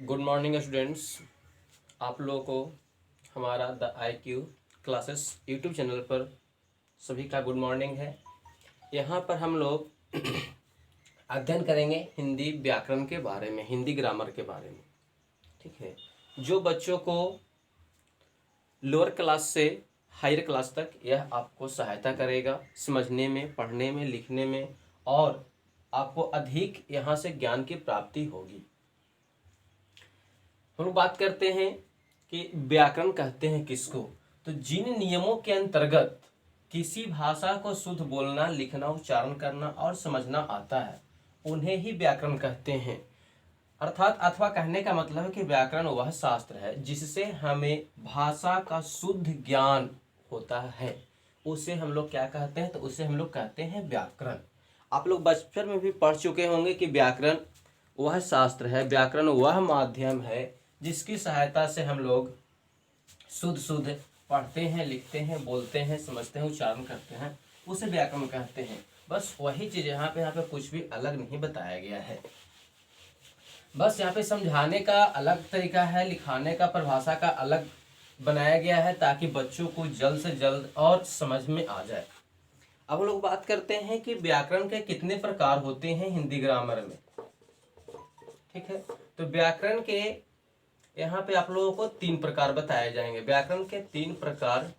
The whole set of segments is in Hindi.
Good morning students. आप लोगों को हमारा the IQ classes YouTube channel पर सभी का गुड मॉर्निंग है। यहाँ पर हम लोग अध्ययन करेंगे हिंदी व्याकरण के बारे में, हिंदी ग्रामर के बारे में। ठीक है, जो बच्चों को लोअर क्लास से हायर क्लास तक यह आपको सहायता करेगा समझने में, पढ़ने में, लिखने में, और आपको अधिक यहाँ से ज्ञान की प्राप्ति होगी। हम लोग बात करते हैं कि व्याकरण कहते हैं किसको। तो जिन नियमों के अंतर्गत किसी भाषा को शुद्ध बोलना, लिखना, उच्चारण करना और समझना आता है उन्हें ही व्याकरण कहते हैं। अर्थात अथवा कहने का मतलब है कि व्याकरण वह शास्त्र है जिससे हमें भाषा का शुद्ध ज्ञान होता है। उसे हम लोग क्या कहते हैं? तो उसे हम लोग कहते हैं व्याकरण। आप लोग बचपन में भी पढ़ चुके होंगे कि व्याकरण वह शास्त्र है, व्याकरण वह माध्यम है जिसकी सहायता से हम लोग शुद्ध पढ़ते हैं, लिखते हैं, बोलते हैं, समझते हैं, उच्चारण करते हैं, उसे व्याकरण कहते हैं। बस वही चीज़ यहाँ पे कुछ भी अलग नहीं बताया गया है। बस यहाँ पे समझाने का अलग तरीका है, लिखाने का, परिभाषा का अलग बनाया गया है ताकि बच्चों को जल्द से जल्द और समझ में आ जाए। अब हम लोग बात करते हैं कि व्याकरण के कितने प्रकार होते हैं हिंदी ग्रामर में। ठीक है, तो व्याकरण के यहाँ पे आप लोगों को 3 प्रकार बताए जाएंगे। व्याकरण के 3 प्रकार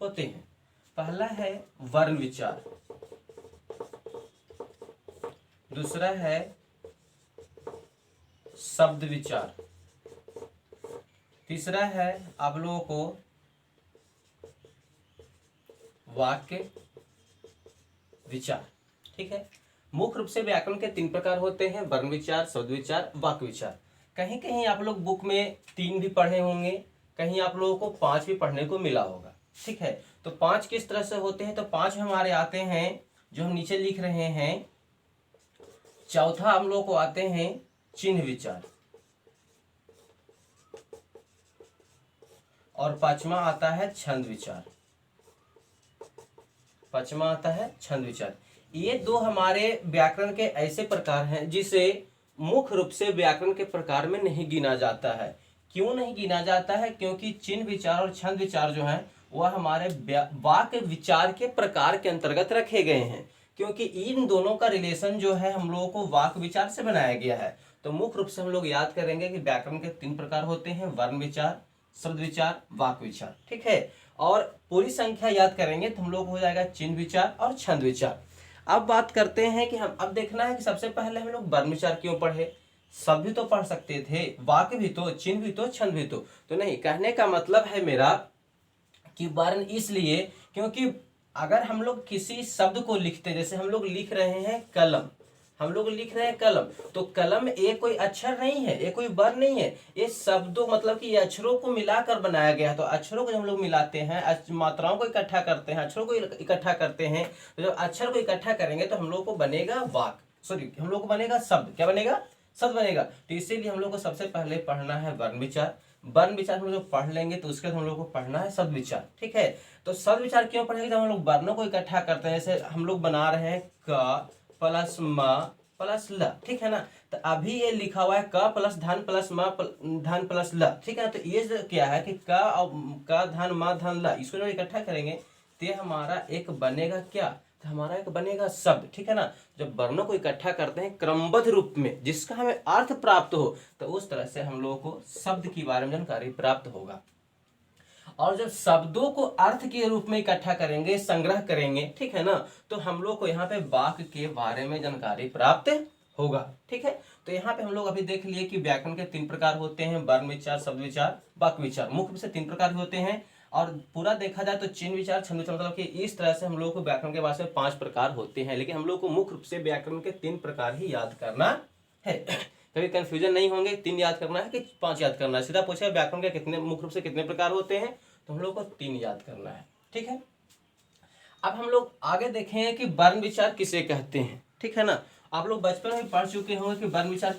होते हैं। पहला है वर्ण विचार, दूसरा है शब्द विचार, तीसरा है आप लोगों को वाक्य विचार। ठीक है, मुख्य रूप से व्याकरण के 3 प्रकार होते हैं: वर्ण विचार, शब्द विचार, वाक्य विचार। कहीं कहीं आप लोग बुक में 3 भी पढ़े होंगे, कहीं आप लोगों को 5 भी पढ़ने को मिला होगा। ठीक है, तो 5 किस तरह से होते हैं? तो 5 हमारे आते हैं जो हम नीचे लिख रहे हैं। चौथा हम लोग को आते हैं चिन्ह विचार, और पांचवा आता है छंद विचार। पांचवा आता है छंद विचार। ये 2 हमारे व्याकरण के ऐसे प्रकार हैं जिसे मुख्य रूप से व्याकरण के प्रकार में नहीं गिना जाता है। क्यों नहीं गिना जाता है? क्योंकि चिन्ह विचार और छंद विचार जो है वह हमारे वाक्य विचार के प्रकार के अंतर्गत रखे गए हैं, क्योंकि इन दोनों का रिलेशन जो है हम लोगों को वाक्य विचार से बनाया गया है। तो मुख्य रूप से हम लोग याद करेंगे कि व्याकरण के 3 प्रकार होते हैं: वर्ण विचार, शब्द विचार, वाक्य विचार। ठीक है, और पूरी संख्या याद करेंगे तो हम लोग हो जाएगा चिन्ह विचार और छंद विचार। अब बात करते हैं कि हम अब देखना है कि सबसे पहले हम लोग वर्ण विचार क्यों पढ़े। सब भी तो पढ़ सकते थे, वाक्य भी तो, चिन्ह भी तो, छंद भी तो नहीं। कहने का मतलब है मेरा कि वर्ण इसलिए क्योंकि अगर हम लोग किसी शब्द को लिखते, जैसे हम लोग लिख रहे हैं कलम, हम लोग लिख रहे हैं कलम, तो कलम एक कोई अक्षर नहीं है, एक कोई वर्ण नहीं है, ये शब्दों मतलब कि ये अक्षरों को मिलाकर बनाया गया है। तो अक्षरों को जब हम लोग मिलाते हैं, मात्राओं को इकट्ठा करते हैं, अक्षरों को इकट्ठा करते हैं, तो जब अक्षर को इकट्ठा करेंगे तो हम लोग को बनेगा हम लोग को बनेगा शब्द। क्या बनेगा? शब्द बनेगा। तो इसीलिए हम लोग को सबसे पहले पढ़ना है वर्ण विचार। वर्ण विचार हम लोग पढ़ लेंगे तो उसके बाद हम लोग को पढ़ना है शब्द विचार। ठीक है, तो शब्द विचार क्यों पढ़ेंगे? जब हम लोग वर्णों को इकट्ठा करते हैं, जैसे हम लोग बना रहे हैं क प्लस म प्लस ल। ठीक है ना, तो अभी ये लिखा हुआ है क प्लस धन प्लस म धन प्लस ल। ठीक है ना, तो ये क्या है कि क और क धन म धन ल, इसको जब इकट्ठा करेंगे तो ये हमारा एक बनेगा क्या? तो हमारा एक बनेगा शब्द। ठीक है ना, जब वर्णों को इकट्ठा करते हैं क्रमबद्ध रूप में जिसका हमें अर्थ प्राप्त हो, तो उस तरह से हम लोगों को शब्द के बारे में जानकारी प्राप्त होगा। और जब शब्दों को अर्थ के रूप में इकट्ठा करेंगे, संग्रह करेंगे, ठीक है ना, तो हम लोग को यहाँ पे वाक्य के बारे में जानकारी प्राप्त होगा। ठीक है, तो यहाँ पे हम लोग अभी देख लिए कि व्याकरण के 3 प्रकार होते हैं: वर्ण विचार, शब्द विचार, वाक्य विचार। मुख्य रूप से 3 प्रकार होते हैं, और पूरा देखा जाए तो चिन्ह विचार, छंद विचार, मतलब कि इस तरह से हम लोग को व्याकरण के भाषा में 5 प्रकार होते हैं। लेकिन हम लोग को मुख्य रूप से व्याकरण के 3 प्रकार ही याद करना है। कभी कंफ्यूजन नहीं होंगे, 3 याद करना है कि 5 याद करना है। सीधा पूछा व्याकरण के कितने मुख्य रूप से कितने प्रकार होते हैं, तो हम लोग को 3 याद करना है। ठीक है, अब हम लोग आगे देखें कि वर्ण विचार किसे कहते हैं। ठीक है ना, आप लोग बचपन में पढ़ चुके होंगे कि वर्ण विचार